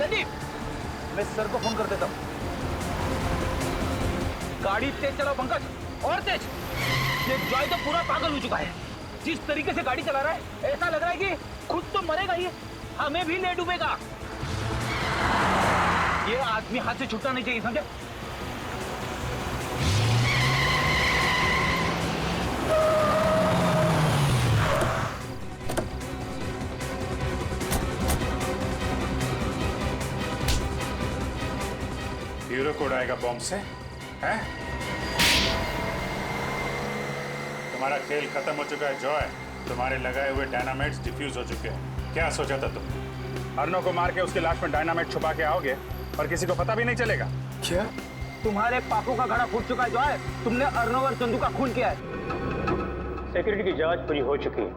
संदीप, मैं सर को फोन कर देता हूँ। गाड़ी तेज चलाओ पंकज, और तेज। ये जॉय तो पूरा पागल हो चुका है। जिस तरीके से गाड़ी चला रहा है ऐसा लग रहा है कि खुद तो मरेगा ही, हमें भी ले डूबेगा। ये आदमी हाथ से छूटना नहीं चाहिए, समझे? हीरो कोड आएगा बॉम्ब से, हैं? तुम्हारा खेल खत्म हो चुका है जॉय। तुम्हारे लगाए हुए डायनामाइट्स डिफ्यूज हो चुके हैं। क्या सोचा था तुम? अर्नो को मार के उसकी लाश में डायनामाइट छुपा के आओगे और किसी को पता भी नहीं चलेगा? क्या? तुम्हारे पापों का घड़ा फूट चुका है जॉय। तुमने अर्नव और चंदू का खून किया है। सिक्योरिटी की जांच पूरी हो चुकी है।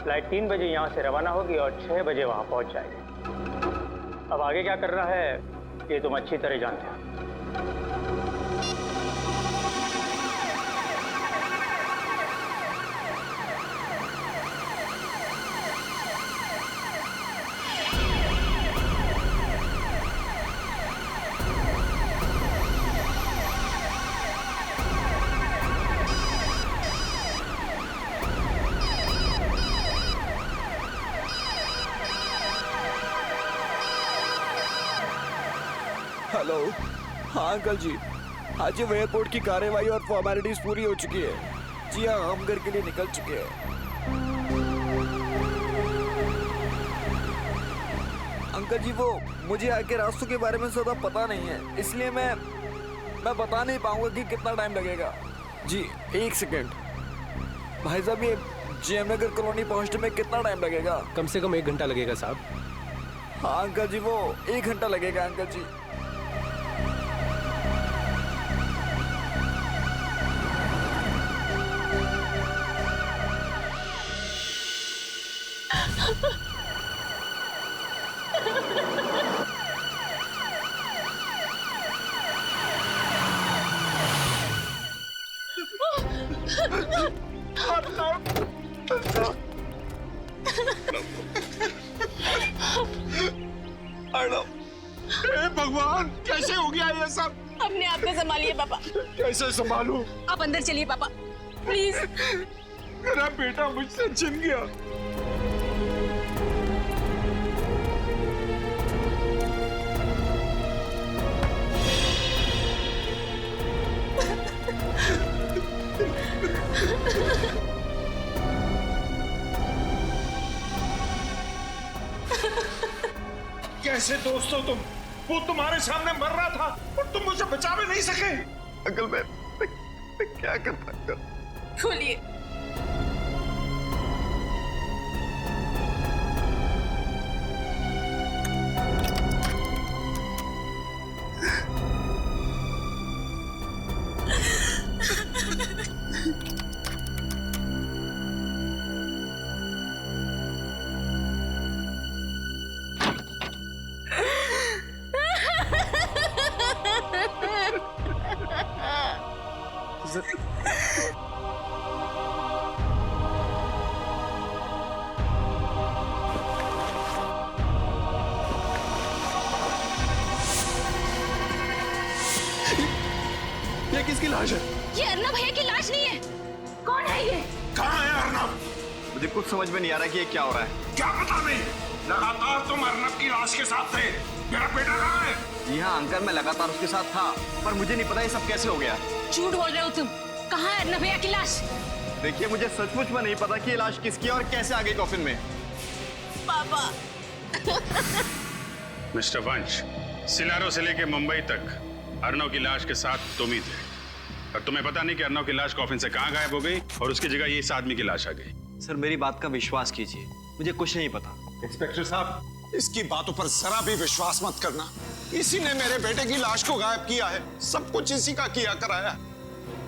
फ्लाइट 3 बजे यहाँ से रवाना होगी और 6 बजे वहाँ पहुँच जाएगी। अब आगे क्या करना है ये तुम अच्छी तरह जानते हो। हेलो, हाँ अंकल जी, आज ये एयरपोर्ट की कार्यवाही और फॉर्मेलिटीज पूरी हो चुकी है। जी हाँ, हम घर के लिए निकल चुके हैं। अंकल जी, वो मुझे आगे रास्तों के बारे में ज़्यादा पता नहीं है, इसलिए मैं बता नहीं पाऊंगा कि कितना टाइम लगेगा। जी, एक सेकेंड भाई साहब, ये जेएम नगर कॉलोनी पहुंचने में कितना टाइम लगेगा? कम से कम 1 घंटा लगेगा साहब। हाँ अंकल जी, वो 1 घंटा लगेगा अंकल जी। भगवान, कैसे हो गया ये सब? अपने आप को संभालिए पापा। कैसे संभालूं? आप अंदर चलिए पापा, प्लीज। मेरा बेटा मुझसे छिन गया। कैसे दोस्त हो तुम? वो तुम्हारे सामने मर रहा था और तुम मुझे बचा भी नहीं सके। अंकल मैं क्या करता अंकल? खोलिए। ये किसकी लाश है? ये अर्नव भैया की लाश नहीं है। कौन है ये? कहाँ है अर्नव? मुझे कुछ समझ में नहीं आ रहा कि ये क्या हो रहा है। क्या पता नहीं, लगातार तुम अर्नव की लाश के साथ थे। मेरा बेटा कहाँ है? जी हाँ अंकल, मैं लगातार उसके साथ था, पर मुझे नहीं पता ये सब कैसे हो गया। झूठ बोल रहे हो तुम। कहाँ है अर्नव भैया की लाश? देखिए, मुझे सचमुच में नहीं पता कि ये लाश किसकी है और कैसे आ गई कॉफिन में। पापा। मिस्टर वंश, सिलारो से लेके मुंबई तक अर्नव की लाश के साथ तुम ही थे, और तुम्हें पता नहीं कि अर्नव की लाश कॉफिन से कहाँ गायब हो गई और उसकी जगह ये इस आदमी की लाश आ गई। सर, मेरी बात का विश्वास कीजिए, मुझे कुछ नहीं पता। इंस्पेक्टर साहब, इसकी बातों पर जरा भी विश्वास मत करना। इसी ने मेरे बेटे की लाश को गायब किया है। सब कुछ इसी का किया कराया।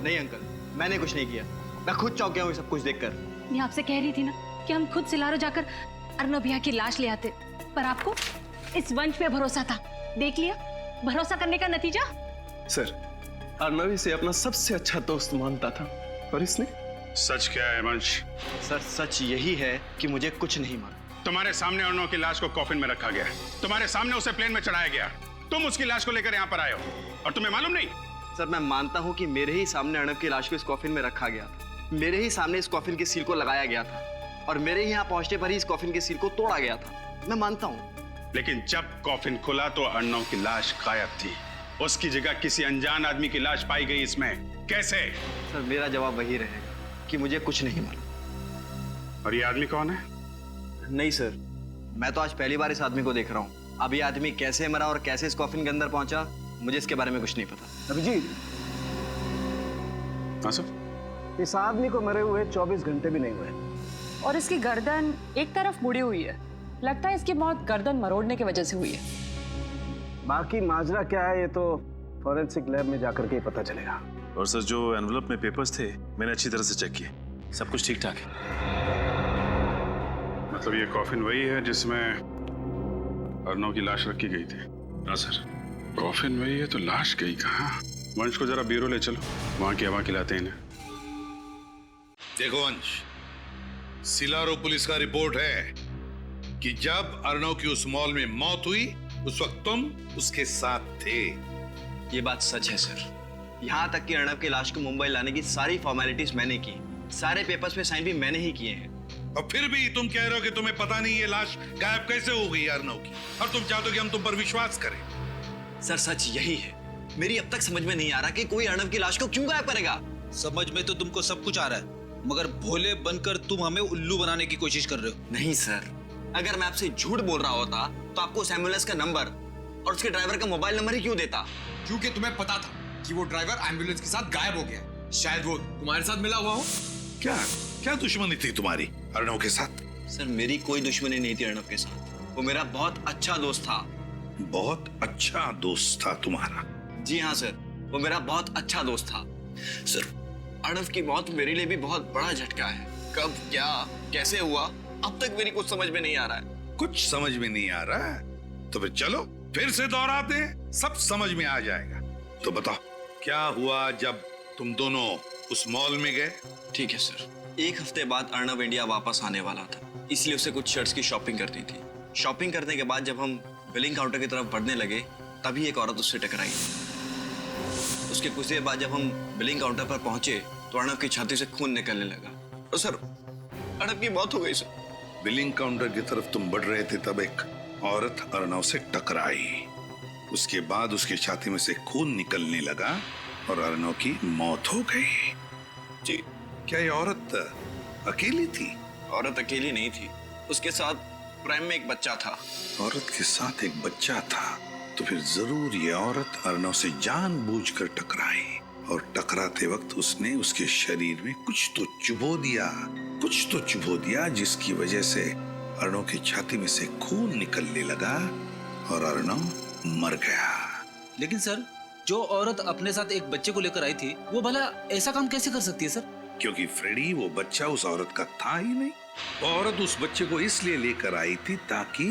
नहीं अंकल, मैंने कुछ नहीं किया। मैं खुद चौंक गया हूँ सब कुछ देखकर। मैं आपसे कह रही थी ना कि हम खुद सिलारो जाकर अर्नव भैया की लाश ले आते, पर आपको इस वंश पे भरोसा था। देख लिया भरोसा करने का नतीजा। सर, अर्नव इसे अपना सबसे अच्छा दोस्त मानता था और इसने। सच क्या है वंश? सर, सच यही है कि मुझे कुछ नहीं मालूम। तुम्हारे सामने अर्णव की लाश को कॉफिन में रखा गया, तुम्हारे सामने उसे प्लेन में चढ़ाया गया, तुम उसकी लाश को लेकर यहाँ पर आए हो और तुम्हें मालूम नहीं? सर मैं मानता हूँ कि मेरे ही सामने अर्णव की लाश को इस कॉफिन में रखा गया था, मेरे ही सामने इस कॉफिन के सील को लगाया गया था और मेरे ही यहाँ पहुंचने पर ही इस कॉफिन के सील को तोड़ा गया था, मैं मानता हूँ। लेकिन जब कॉफिन खुला तो अर्णव की लाश गायब थी, उसकी जगह किसी अनजान आदमी की लाश पाई गई इसमें, कैसे? सर मेरा जवाब वही रहेगा कि मुझे कुछ नहीं मालूम। और ये आदमी कौन है? नहीं सर, मैं तो आज पहली बार इस आदमी को देख रहा हूँ। अब ये आदमी कैसे मरा और कैसे इस कॉफिन के अंदर पहुंचा, मुझे इसके बारे में कुछ नहीं पता। अभिजीत, हाँ सर। इस आदमी को मरे हुए 24 घंटे भी नहीं हुए और इसकी गर्दन एक तरफ मुड़ी हुई है, लगता है इसकी मौत गर्दन मरोड़ने की वजह से हुई है। बाकी माजरा क्या है ये तो फॉरेंसिक लैब में जाकर के ही पता चलेगा। और सर जो एनवलप में पेपर्स थे मैंने अच्छी तरह से चेक किए, सब कुछ ठीक ठाक है। मतलब ये कॉफिन वही है जिसमें अर्णव की लाश रखी गई थी? हाँ सर। कॉफिन वही है तो लाश गई कहाँ? वंश को जरा ब्यूरो ले चलो, वहां की हवा खिलाते हैं इन्हें। देखो वंश, सिलारो पुलिस का रिपोर्ट है कि जब अर्णव की उस मॉल में मौत हुई उस वक्त तुम उसके साथ थे। ये बात सच है सर, यहाँ तक कि अर्णव की लाश को मुंबई लाने की सारी फॉर्मेलिटीज मैंने की, सारे पेपर्स पे साइन भी मैंने ही किए हैं। और फिर भी तुम कह रहे हो कि तुम्हें पता नहीं ये लाश गायब कैसे हो गई अर्णव की, और तुम चाहते हो कि हम तुम पर विश्वास करें। सर सच यही है, मेरी अब तक समझ में नहीं आ रहा कि कोई अर्णव की लाश को क्यों गायब करेगा। समझ में तो तुमको सब कुछ आ रहा है, मगर भोले बनकर तुम हमें उल्लू बनाने की कोशिश कर रहे हो। नहीं सर, अगर मैं आपसे झूठ बोल रहा होता तो आपको उस एम्बुलेंस का नंबर और उसके ड्राइवर का मोबाइल नंबर ही क्यों देता? क्योंकि तुम्हें पता था कि वो ड्राइवर एम्बुलेंस के साथ गायब हो गया, शायद वो तुम्हारे साथ मिला हुआ हो। क्या क्या दुश्मनी थी तुम्हारी अर्णव के साथ? सर मेरी कोई दुश्मनी नहीं थी अर्णव के साथ, वो मेरा बहुत अच्छा दोस्त था। बहुत अच्छा दोस्त था तुम्हारा? जी हाँ सर, वो मेरा बहुत अच्छा दोस्त था। सर अर्णव की मौत मेरे लिए भी बहुत बड़ा झटका है, कब क्या कैसे हुआ अब तक मेरी कुछ समझ में नहीं आ रहा है। कुछ समझ में नहीं आ रहा है तो फिर चलो फिर से दोहराते हैं, सब समझ में आ जाएगा। तो बताओ क्या हुआ जब तुम दोनों उस मॉल में गए? ठीक है सर, एक हफ्ते बाद अर्णव इंडिया वापस आने वाला था, इसलिए उसे कुछ शर्ट्स की शॉपिंग करनी थी। शॉपिंग करने के बाद जब हम बिलिंग काउंटर की तरफ बढ़ने लगे तभी एक औरत उससे टकराई। उसके कुछ देर बाद जब हम बिलिंग काउंटर पर पहुंचे तो अर्णव की छाती से खून निकलने लगा और सर अर्णव की मौत हो गई सर। बिलिंग काउंटर की तरफ तुम बढ़ रहे थे तब एक औरत अर्णव से टकराई, उसके बाद उसकी छाती में से खून निकलने लगा और अर्णव की मौत हो गई। जी। क्या ये औरत अकेली थी? औरत अकेली नहीं थी, उसके साथ प्राइम में एक बच्चा था। औरत के साथ एक बच्चा था तो फिर जरूर ये औरत अर्णव से जानबूझकर टकराई और टकराते वक्त उसने उसके शरीर में कुछ तो चुभो दिया जिसकी वजह से अर्णव की छाती में से खून निकलने लगा और अर्णव मर गया। लेकिन सर जो औरत अपने साथ एक बच्चे को लेकर आई थी वो भला ऐसा काम कैसे कर सकती है सर? क्योंकि फ्रेडी वो बच्चा उस औरत का था ही नहीं। वो औरत उस बच्चे को इसलिए लेकर आई थी ताकि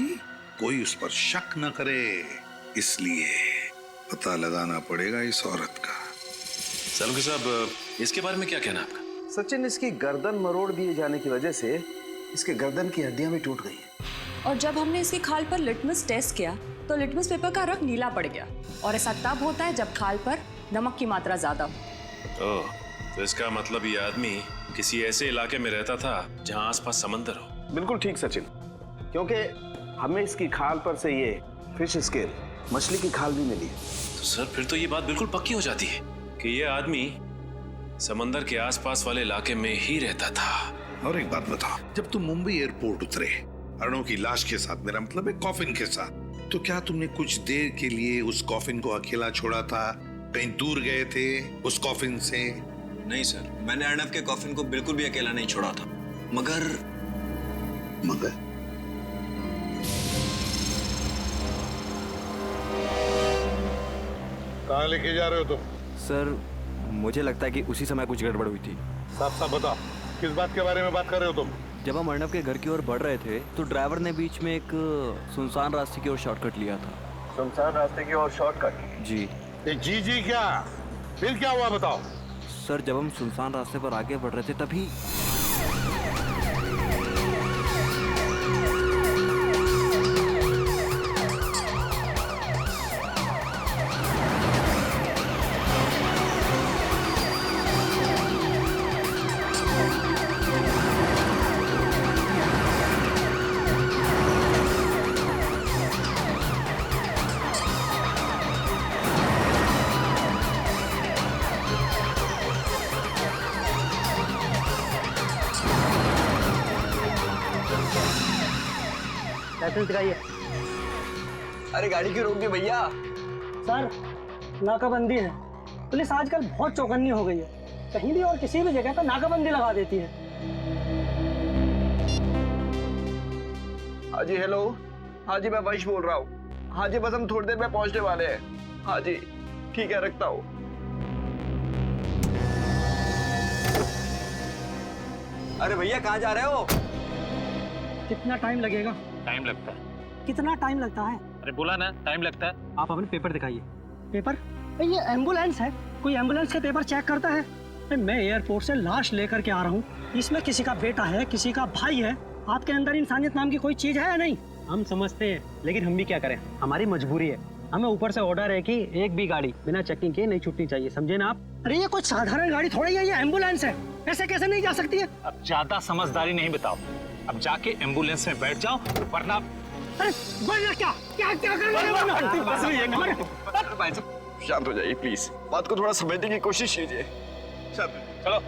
कोई उस पर शक न करे, इसलिए पता लगाना पड़ेगा इस औरत का। सालुंके साहब इसके बारे में क्या कहना आपका? सचिन, इसकी गर्दन मरोड़ दिए जाने की वजह से इसके गर्दन की हड्डियां भी टूट गई हैं। और जब हमने इसकी खाल पर लिटमस टेस्ट किया तो लिटमस पेपर का रंग नीला पड़ गया, और ऐसा तब होता है जब खाल पर नमक की मात्रा ज्यादा हो। ओह, तो इसका मतलब ये आदमी किसी ऐसे इलाके में रहता था जहां आसपास समंदर हो। बिल्कुल ठीक सचिन, क्योंकि हमें इसकी खाल पर से ये फिश स्केल मछली की खाल भी मिली है। तो सर फिर तो ये बात बिल्कुल पक्की हो जाती है कि ये आदमी समंदर के आसपास वाले इलाके में ही रहता था। और एक बात बताओ, जब तुम मुंबई एयरपोर्ट उतरे अर्णव की लाश के साथ, मेरा मतलब है कॉफिन के साथ, तो क्या तुमने कुछ देर के लिए उस कॉफिन को अकेला छोड़ा था? कहीं दूर गए थे उस कॉफिन से? नहीं सर, मैंने अर्णव के कॉफिन को बिल्कुल भी अकेला नहीं छोड़ा था। मगर कहाँ लेके जा रहे हो तुम? सर मुझे लगता है कि उसी समय कुछ गड़बड़ हुई थी। साफ साफ बताओ, किस बात के बारे में बात कर रहे हो तुम? जब हम अर्णव के घर की ओर बढ़ रहे थे तो ड्राइवर ने बीच में एक सुनसान रास्ते की ओर शॉर्टकट लिया था। सुनसान रास्ते की ओर शॉर्टकट? जी। जी क्या? फिर क्या हुआ बताओ? सर जब हम सुनसान रास्ते पर आगे बढ़ रहे थे तभी लाइसेंस दिखाइए। अरे गाड़ी क्यों रोक दी भैया? सर, नाकाबंदी है। पुलिस आजकल बहुत चौकन्नी हो गई है, कहीं भी और किसी भी जगह पर नाकाबंदी लगा देती है। हाँ जी, हेलो। हाँ जी, मैं वंश बोल रहा हूँ। हाँ जी, बस हम थोड़ी देर में पहुंचने वाले हैं। हाँ जी, ठीक है, रखता हूँ। अरे भैया, कहाँ जा रहे हो? कितना टाइम लगेगा? टाइम लगता है। कितना टाइम लगता है? अरे बोला ना, टाइम लगता है। आप अपने पेपर दिखाइए। पेपर? ये एम्बुलेंस है, कोई एम्बुलेंस के पेपर चेक करता है? मैं एयरपोर्ट से लाश लेकर के आ रहा हूँ, इसमें किसी का बेटा है, किसी का भाई है। आपके अंदर इंसानियत नाम की कोई चीज है या नहीं? हम समझते हैं, लेकिन हम भी क्या करें, हमारी मजबूरी है। हमें ऊपर से ऑर्डर है कि एक भी गाड़ी बिना चेकिंग के नहीं छूटनी चाहिए, समझे ना आप? अरे ये कोई साधारण गाड़ी थोड़ी है, ये एम्बुलेंस है, ऐसे कैसे नहीं जा सकती है? अब ज्यादा समझदारी नहीं बताओ, अब जाके एम्बुलेंस में बैठ जाओ, वरना अरे वरना क्या क्या क्या करना? भाई साहब, शांत हो जाइए प्लीज, बात को थोड़ा समझने की कोशिश कीजिए। चलो।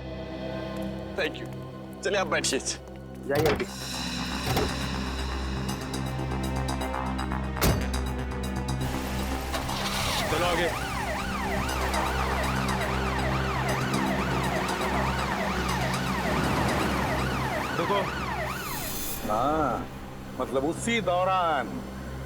Thank you. चलिए आप बैठिए। जाइए अभी। चलो आगे। देखो, हाँ, मतलब उसी दौरान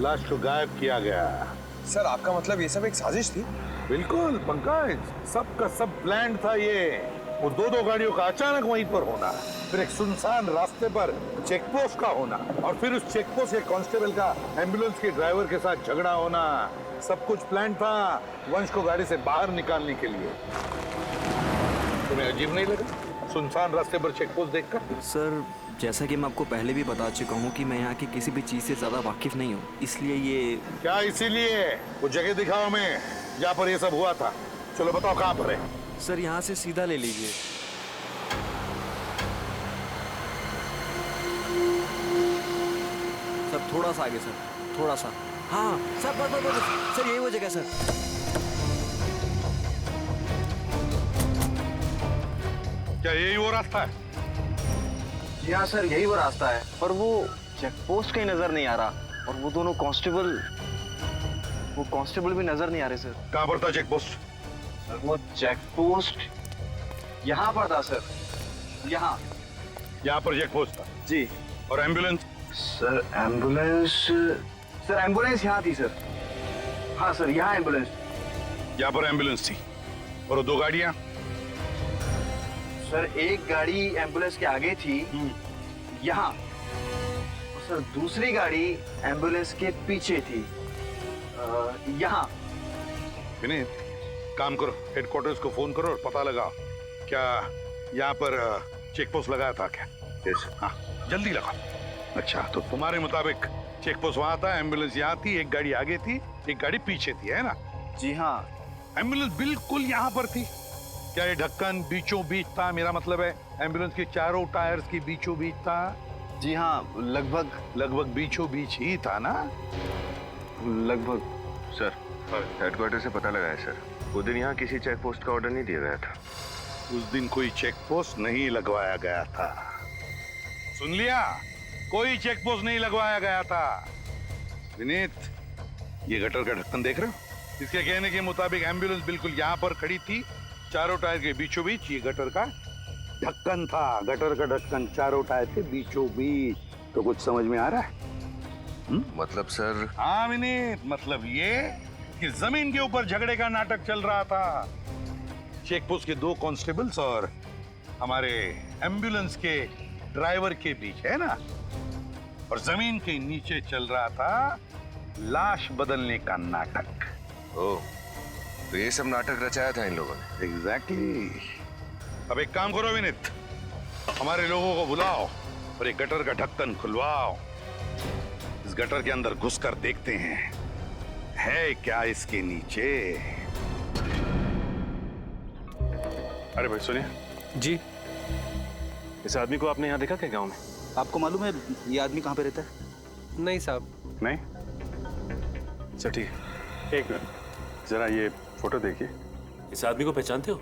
लाश को गायब किया गया। सर, आपका मतलब ये सब एक साजिश थी? बिल्कुल पंकज, सबका सब प्लान था ये। वो दो गाड़ियों का अचानक वहीं पर होना, फिर एक सुनसान रास्ते पर चेक पोस्ट का होना, और फिर उस चेक पोस्ट के कांस्टेबल का एम्बुलेंस के ड्राइवर के साथ झगड़ा होना। सब कुछ प्लान था वंश को गाड़ी से बाहर निकालने के लिए। तुम्हें अजीब नहीं लगा सुनसान रास्ते पर चेक पोस्ट देखकर? सर, जैसा कि मैं आपको पहले भी बता चुका हूँ कि मैं यहाँ की किसी भी चीज से ज्यादा वाकिफ नहीं हूँ, इसलिए ये। क्या इसीलिए? वो जगह दिखाओ हमें जहाँ पर ये सब हुआ था। चलो बताओ कहाँ पर है? सर, यहाँ से सीधा ले लीजिए। सर थोड़ा सा आगे, सर थोड़ा सा। हाँ सर, बस सर, यही वो जगह सर। क्या यही वो रास्ता है? जी हाँ सर, यही वो रास्ता है, पर वो चेक पोस्ट कहीं नजर नहीं आ रहा, और वो दोनों कांस्टेबल भी नजर नहीं आ रहे सर। कहाँ पर था चेक पोस्ट? सर वो चेक पोस्ट यहाँ पर था सर, यहाँ पर चेक पोस्ट था जी। और एम्बुलेंस? सर एम्बुलेंस यहाँ थी सर। हाँ सर, यहाँ एम्बुलेंस। यहाँ पर एम्बुलेंस थी, और वो दो गाड़ियाँ? सर एक गाड़ी एम्बुलेंस के आगे थी, यहाँ, और सर दूसरी गाड़ी एम्बुलेंस के पीछे थी, यहाँ। विनीत, काम करो, हेडक्वार्टर्स को फोन करो और पता लगाओ क्या यहाँ पर चेक पोस्ट लगाया था क्या? यस। हाँ, जल्दी लगाओ। अच्छा, तो तुम्हारे मुताबिक चेक पोस्ट वहाँ था, एम्बुलेंस यहाँ थी, एक गाड़ी आगे थी, एक गाड़ी पीछे थी, है ना? जी हाँ। एम्बुलेंस बिल्कुल यहाँ पर थी। क्या ये ढक्कन बीचों बीच था? मेरा मतलब है एम्बुलेंस के चारों टायर्स के बीचों बीच था। जी हाँ, लगभग बीचों बीच ही था ना? लगभग। सर, हेडक्वार्टर से पता लगा है सर, उस दिन यहाँ किसी चेक पोस्ट का ऑर्डर नहीं दिया गया था। उस दिन कोई चेक पोस्ट नहीं लगवाया गया था। सुन लिया? कोई चेक पोस्ट नहीं लगवाया गया था। विनीत, ये गटर का ढक्कन देख रहे हो? इसके कहने के मुताबिक एम्बुलेंस बिल्कुल यहाँ पर खड़ी थी, चारों टायर के बीचों बीच ये गटर का ढक्कन था। गटर का ढक्कन चारों टायर के बीचों बीच। तो कुछ समझ में आ रहा है? मतलब सर? हाँ विनीत, मतलब ये कि जमीन के ऊपर झगड़े का नाटक चल रहा था। चेक पोस्ट के दो कांस्टेबल्स और हमारे एम्बुलेंस के ड्राइवर के बीच, है ना? और जमीन के नीचे चल रहा था लाश बदलने का नाटक। ओह, तो ये सब नाटक रचाया था इन लोगों ने? एग्जैक्टली। अब एक काम करो विनीत, हमारे लोगों को बुलाओ और एक गटर का ढक्कन खुलवाओ। इस गटर के अंदर घुसकर देखते हैं है क्या इसके नीचे। अरे भाई सुनिए जी। इस आदमी को आपने यहाँ देखा क्या गांव में? आपको मालूम है ये आदमी कहाँ पे रहता है? नहीं साहब। नहीं? अच्छा ठीक है, एक मिनट, जरा ये फोटो देखिए। इस आदमी को पहचानते हो?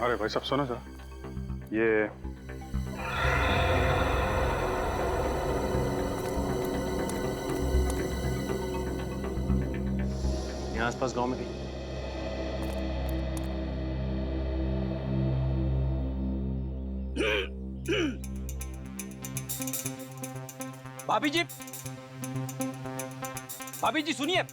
अरे भाई साहब सुनो जरा, ये यहाँ आसपास गांव में थी। भाभी जी, भाभी जी सुनिए।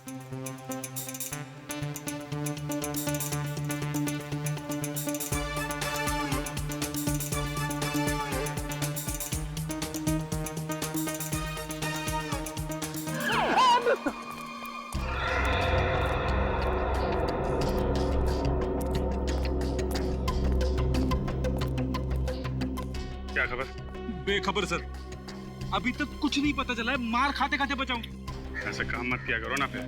क्या खबर? बेखबर सर, अभी तक कुछ नहीं पता चला है। मार खाते खाते बचाऊं। ऐसे काम मत किया करो ना फिर।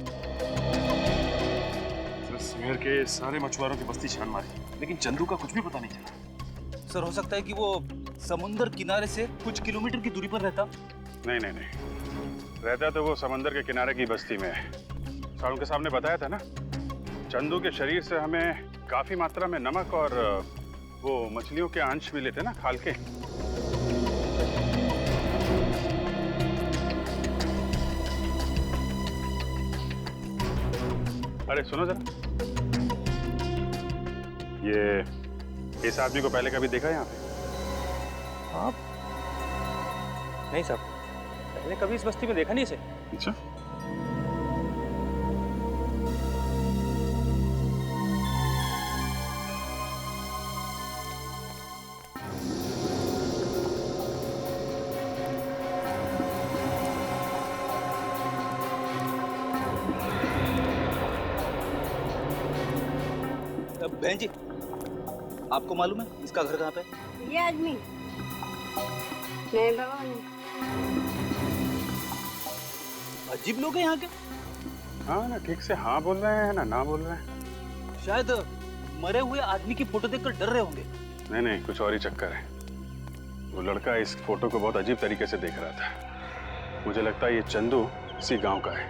सर शहर के सारे मछुआरों की बस्ती छान मारी, लेकिन चंदू का कुछ भी पता नहीं चला। सर हो सकता है कि वो समुंदर किनारे से कुछ किलोमीटर की दूरी पर रहता। नहीं नहीं नहीं, रहता तो वो समंदर के किनारे की बस्ती में है। साहब के सामने बताया था ना, चंदू के शरीर से हमें काफी मात्रा में नमक और वो मछलियों के अंश मिले थे ना खाल के। अरे सुनो जरा, ये इस आदमी को पहले कभी देखा यहाँ पे? आप? नहीं साहब, पहले कभी इस बस्ती में देखा नहीं इसे। अच्छा, बहन जी, आपको मालूम है इसका घर कहाँ पे? ये आदमी नहीं भगवान। अजीब लोग हैं यहाँ के। हाँ ना, ठीक से हाँ बोल रहे हैं ना बोल रहे हैं। शायद मरे हुए आदमी की फोटो देखकर डर रहे होंगे। नहीं नहीं, कुछ और ही चक्कर है। वो लड़का इस फोटो को बहुत अजीब तरीके से देख रहा था। मुझे लगता है ये चंदू इसी गांव का है।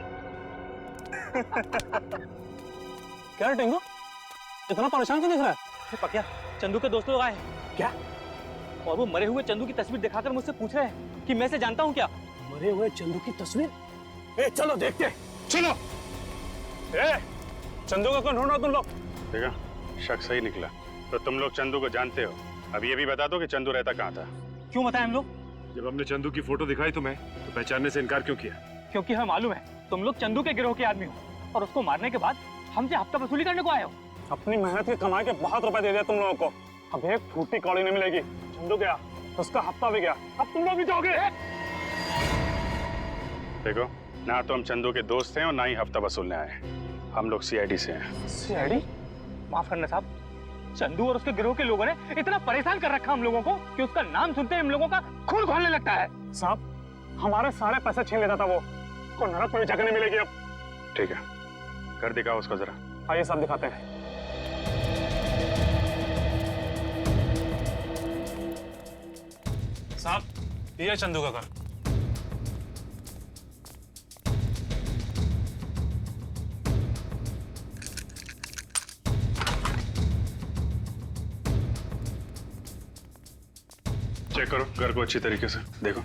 क्या टेंगो, इतना परेशान क्यों दिख रहा है? पक्या, चंदू के दोस्त लोग आए हैं क्या? और वो मरे हुए चंदू की तस्वीर दिखाकर मुझसे पूछ रहे हैं कि मैं इसे जानता हूँ क्या? मरे हुए चंदू की तस्वीर? ए चलो देखते, चलो। ए, चंदू को कौन ढूंढ रहा तुम लोग? देखा, शक सही निकला। तो तुम लोग चंदू को जानते हो। अब ये भी बता दो कि चंदू रहता कहाँ था। क्यों बताएं हम लोग? जब हमने चंदू की फोटो दिखाई तुम्हें, तो पहचानने से इनकार क्यों किया? क्योंकि हमें मालूम है तुम लोग चंदू के गिरोह के आदमी हो और उसको मारने के बाद हमसे हफ्ता वसूली करने को आए हो। अपनी मेहनत की कमाई के बहुत रुपए दे दिया तुम लोगों को, अब एक फूटी कौड़ी नहीं मिलेगी। चंदू गया, उसका हफ्ता भी गया, अब तुम लोग भी जाओगे। देखो ना, तो हम चंदू के दोस्त हैं और ना ही हफ्ता वसूलने आए। हम लोग सीआईडी से हैं। सीआईडी? माफ करना साहब, चंदू और उसके गिरोह के लोगों ने इतना परेशान कर रखा हम लोगों को कि उसका नाम सुनते ही हम लोगों का खून खौलने लगता है। साहब, हमारे सारे पैसे छीन लेता था वो, को नरक में जगह नहीं मिलेगी अब। ठीक है, कर दिखाओ उसको जरा। आइए सब दिखाते हैं। साहब, ये चंदू का घर। चेक करो घर को अच्छी तरीके से, देखो।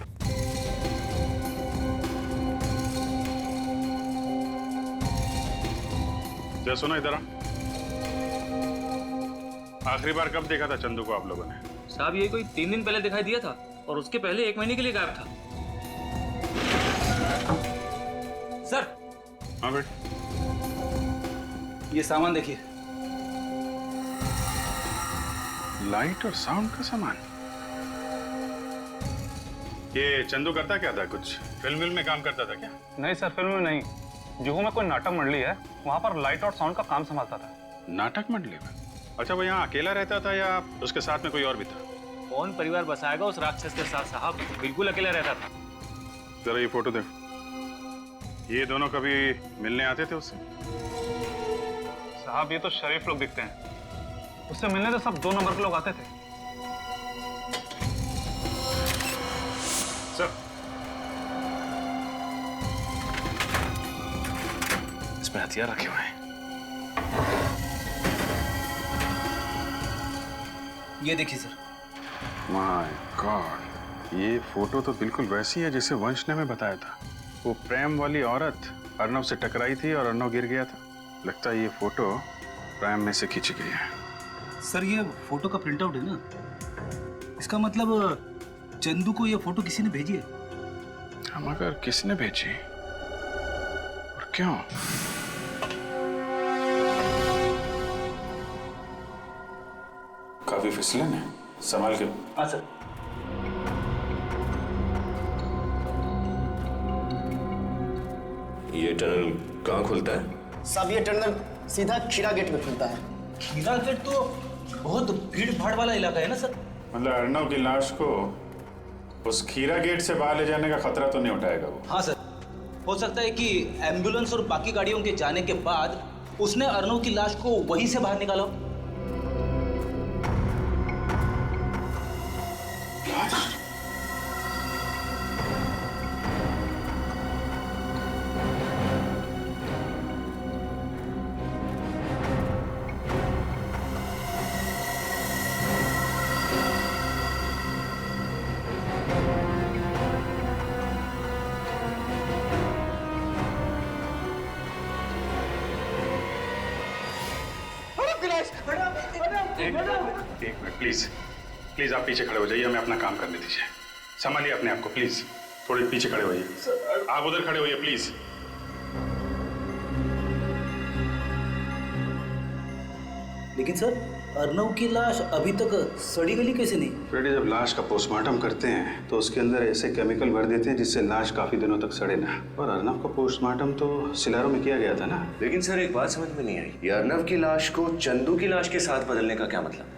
जरा सुनो इधर आ। आखिरी बार कब देखा था चंदू को आप लोगों ने? साहब ये कोई 3 दिन पहले दिखाई दिया था और उसके पहले 1 महीने के लिए गायब था। सर। हाँ बेट, ये सामान देखिए। लाइट और साउंड का सामान। ये चंदू करता क्या था? कुछ फिल्म में काम करता था क्या? नहीं सर, फिल्म में नहीं। जुहू में कोई नाटक मंडली है, वहाँ पर लाइट और साउंड का काम संभालता था। नाटक मंडली में? अच्छा, वो यहाँ अकेला रहता था या उसके साथ में कोई और भी था? कौन परिवार बसाएगा उस राक्षस के साथ साहब, बिल्कुल अकेला रहता था। जरा ये फोटो देखो, ये दोनों कभी मिलने आते थे उससे? साहब ये तो शरीफ लोग दिखते हैं, उससे मिलने तो सब 2 नंबर के लोग आते थे। सर, इसमें हथियार रखे हुए हैं। ये देखिए सर। माय गॉड, ये फोटो तो बिल्कुल वैसी है जैसे वंश ने हमें बताया था। वो प्रेम वाली औरत अर्नव से टकराई थी और अर्नव गिर गया था। लगता है ये फोटो प्रेम में से खींची गई है। सर ये फोटो का प्रिंट आउट है ना, इसका मतलब चंदू को ये फोटो किसी ने भेजी है। हम अगर किसने भेजी और क्यों? काफी फिसलन है, संभाल के। हाँ सर। ये टनल कहाँ खुलता है? साहब ये टनल सीधा खीरा गेट में खुलता है। खीरा गेट तो बहुत भीड़ भाड़ वाला इलाका है ना सर। मतलब अर्नव की लाश को उस खीरा गेट से बाहर ले जाने का खतरा तो नहीं उठाएगा वो? हाँ सर, हो सकता है कि एम्बुलेंस और बाकी गाड़ियों के जाने के बाद उसने अर्नव की लाश को वहीं से बाहर निकाला। एक मिनट प्लीज, प्लीज आप पीछे खड़े हो जाइए, हमें अपना काम करने दीजिए। संभालिए अपने आप को प्लीज, थोड़े पीछे खड़े होइए। आप उधर खड़े होइए प्लीज। लेकिन सर अर्नव की लाश अभी तक सड़ी गली कैसे नहीं? फ्रेडी, जब लाश का पोस्टमार्टम करते हैं तो उसके अंदर ऐसे केमिकल भर देते हैं जिससे लाश काफी दिनों तक सड़े ना। और अर्नव का पोस्टमार्टम तो सिलारो में किया गया था ना। लेकिन सर एक बात समझ में नहीं आई, ये अर्नव की लाश को चंदू की लाश के साथ बदलने का क्या मतलब?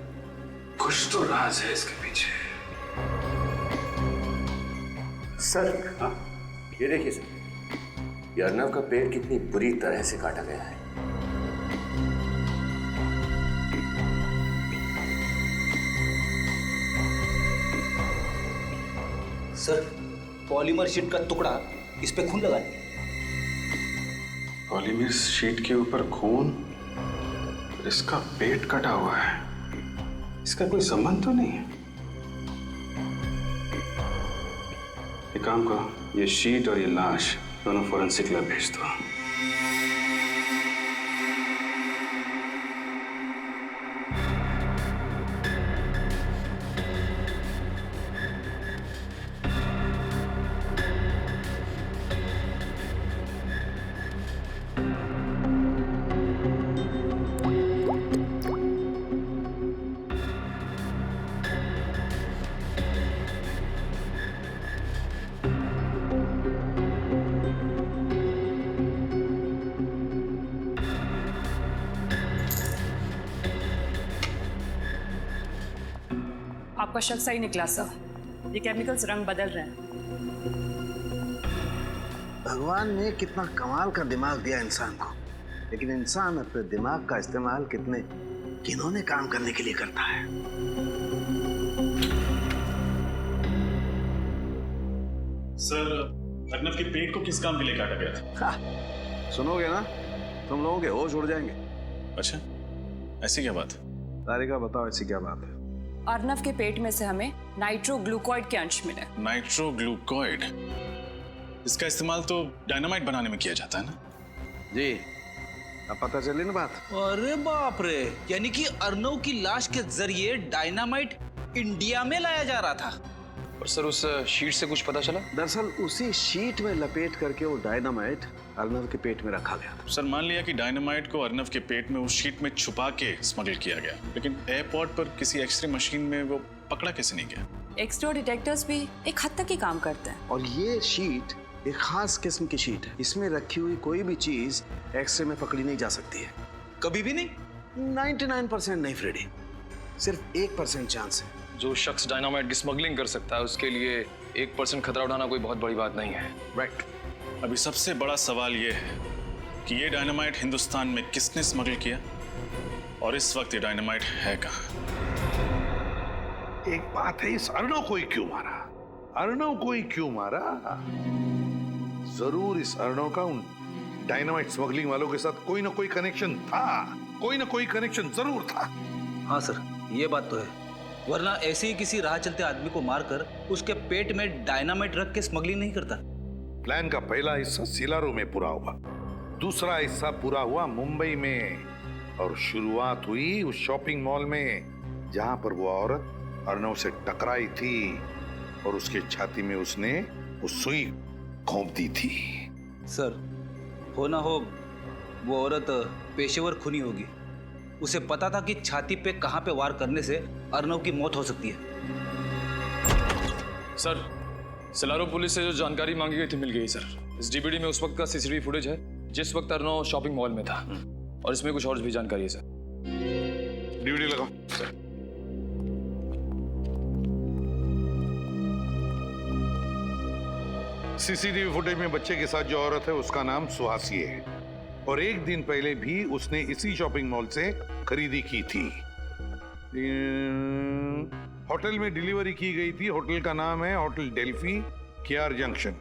कुछ तो राज है इसके पीछे। सर हाँ, ये देखिए सर, ये अर्नव का पेट कितनी बुरी तरह से काटा गया है। सर पॉलीमर शीट का टुकड़ा इस पे खून लगा है। पॉलीमर शीट के ऊपर खून और इसका पेट कटा हुआ है, इसका कोई संबंध तो नहीं है। एक काम करो, ये शीट और ये लाश दोनों फोरेंसिक लैब भेज दो। आपका शक सही निकला सर, ये केमिकल्स रंग बदल रहे हैं। भगवान ने कितना कमाल का दिमाग दिया इंसान को, लेकिन इंसान अपने दिमाग का इस्तेमाल कितने घिनौने काम करने के लिए करता है। सर अर्नव के पेट को किस काम के लिए काटा गया था? सुनोगे ना, तुम लोगों के होश उड़ जाएंगे। अच्छा, ऐसी क्या बात? तारिका बताओ, ऐसी क्या बात है? अर्नव के पेट में से हमें नाइट्रोग्लूकोइड के अंश मिले। नाइट्रोग्लूकोइड, इसका इस्तेमाल तो डायनामाइट बनाने में किया जाता है ना? जी, अब पता चली ना बात। अरे बाप रे, यानी कि अर्नव की लाश के जरिए डायनामाइट इंडिया में लाया जा रहा था। और सर उस शीट से कुछ पता चला? दरअसल उसी शीट में लपेट करके वो डायनामाइट अर्नव के पेट में रखा गया था। सर मान लिया कि डायनामाइट को अर्नव के पेट में उस शीट में छुपा के स्मगल किया गया, लेकिन एयरपोर्ट पर किसी एक्सरे मशीन में वो पकड़ा कैसे नहीं गया? एक्सरे डिटेक्टर्स भी एक हद तक ही काम करते हैं। और ये शीट एक खास किस्म की शीट है, इसमें रखी हुई कोई भी चीज एक्सरे में पकड़ी नहीं जा सकती है। कभी भी नहीं? 99% नहीं फ्रेडी, सिर्फ 1% चांस है। जो शख्स डायनामाइट की स्मगलिंग कर सकता है उसके लिए 1% खतरा उठाना कोई बहुत बड़ी बात नहीं है। राइट। अभी सबसे बड़ा सवाल ये है कि ये डायनामाइट हिंदुस्तान में किसने स्मगल किया और इस वक्त ये डायनामाइट है कहाँ? एक बात है, इस अर्नव को ही क्यों मारा? अर्नव को ही क्यों मारा? जरूर इस अर्नव का उन डायनामाइट स्मगलिंग वालों के साथ कोई ना कोई कनेक्शन था, कोई ना कोई कनेक्शन जरूर था। हाँ सर, ये बात तो है, वरना ऐसे ही किसी राह चलते आदमी को मारकर उसके पेट में डायनामाइट रख के स्मगलिंग नहीं करता। प्लान का पहला हिस्सा सिलारो में पूरा हुआ, दूसरा हिस्सा पूरा हुआ मुंबई में, और शुरुआत हुई उस शॉपिंग मॉल में जहां पर वो औरत अर्नव से टकराई थी और उसके छाती में उसने वो सुई घोंप दी थी। सर, हो ना हो वो औरत पेशेवर खूनी होगी। उसे पता था कि छाती पे कहां पे वार करने से अर्नव की मौत हो सकती है। सर, सिलारो पुलिस से जो जानकारी मांगी गई थी मिल गई सर। इस डीवीडी में उस वक्त का सीसीटीवी फुटेज है जिस वक्त अर्नव शॉपिंग मॉल में था, और इसमें कुछ और भी जानकारी है सर। डीवीडी लगाओ सर। सीसीटीवी फुटेज में बच्चे के साथ जो औरत है उसका नाम सुहासी है, और एक दिन पहले भी उसने इसी शॉपिंग मॉल से खरीदी की थी। होटल में डिलीवरी की गई थी। होटल का नाम है hotel Delphi, KR junction.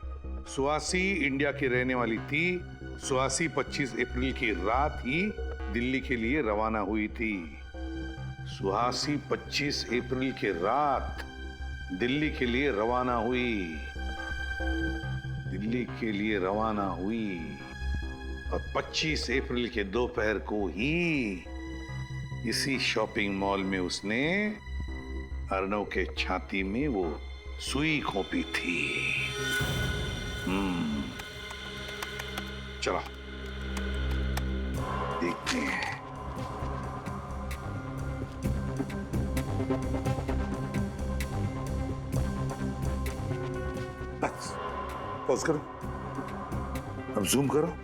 Suhasi India की रहने वाली थी। सुहासी 25 अप्रैल की रात ही दिल्ली के लिए रवाना हुई थी। सुहासी 25 अप्रैल की रात दिल्ली के लिए रवाना हुई। दिल्ली के लिए रवाना हुई और 25 अप्रैल के दोपहर को ही इसी शॉपिंग मॉल में उसने अर्नव के छाती में वो सुई घोंपी थी। चलो देखते हैं। बस पॉज करो, अब जूम करो।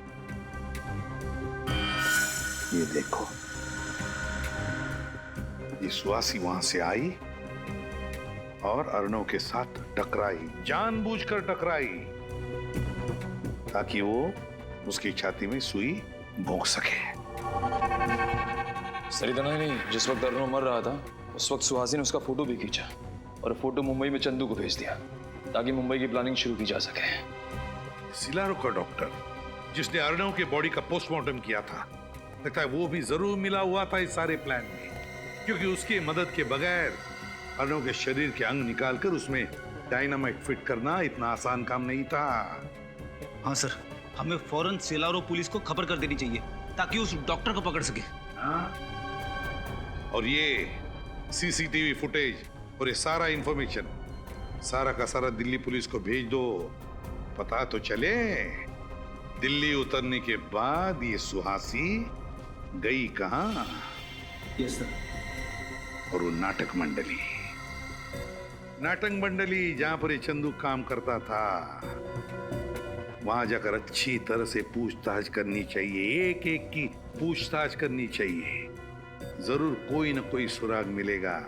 ये देखो, ये सुहासी वहां से आई और अर्नव के साथ टकराई, जानबूझकर टकराई ताकि वो उसकी छाती में सुई भोंक सके। सर, इतना ही नहीं, जिस वक्त अर्नव मर रहा था उस वक्त सुहासी ने उसका फोटो भी खींचा और फोटो मुंबई में चंदू को भेज दिया ताकि मुंबई की प्लानिंग शुरू की जा सके। सिलारो का डॉक्टर जिसने अर्नव के बॉडी का पोस्टमार्टम किया था, लगता है वो भी जरूर मिला हुआ था इस सारे प्लान में, क्योंकि उसकी मदद के बगैर अर्नव के शरीर के अंग निकालकर उसमें डायनामाइट फिट करना इतना आसान काम नहीं था। हाँ सर, हमें फौरन सिलारो पुलिस को खबर कर देनी चाहिए ताकि उस डॉक्टर को पकड़ सके। और ये सीसीटीवी फुटेज और ये सारा इंफॉर्मेशन सारा का सारा दिल्ली पुलिस को भेज दो। पता तो चले दिल्ली उतरने के बाद ये सुहासी गई कहां। Yes sir. और वो नाटक मंडली जहां पर ये चंदू काम करता था, वहां जाकर अच्छी तरह से पूछताछ करनी चाहिए, एक एक की पूछताछ करनी चाहिए। जरूर कोई ना कोई सुराग मिलेगा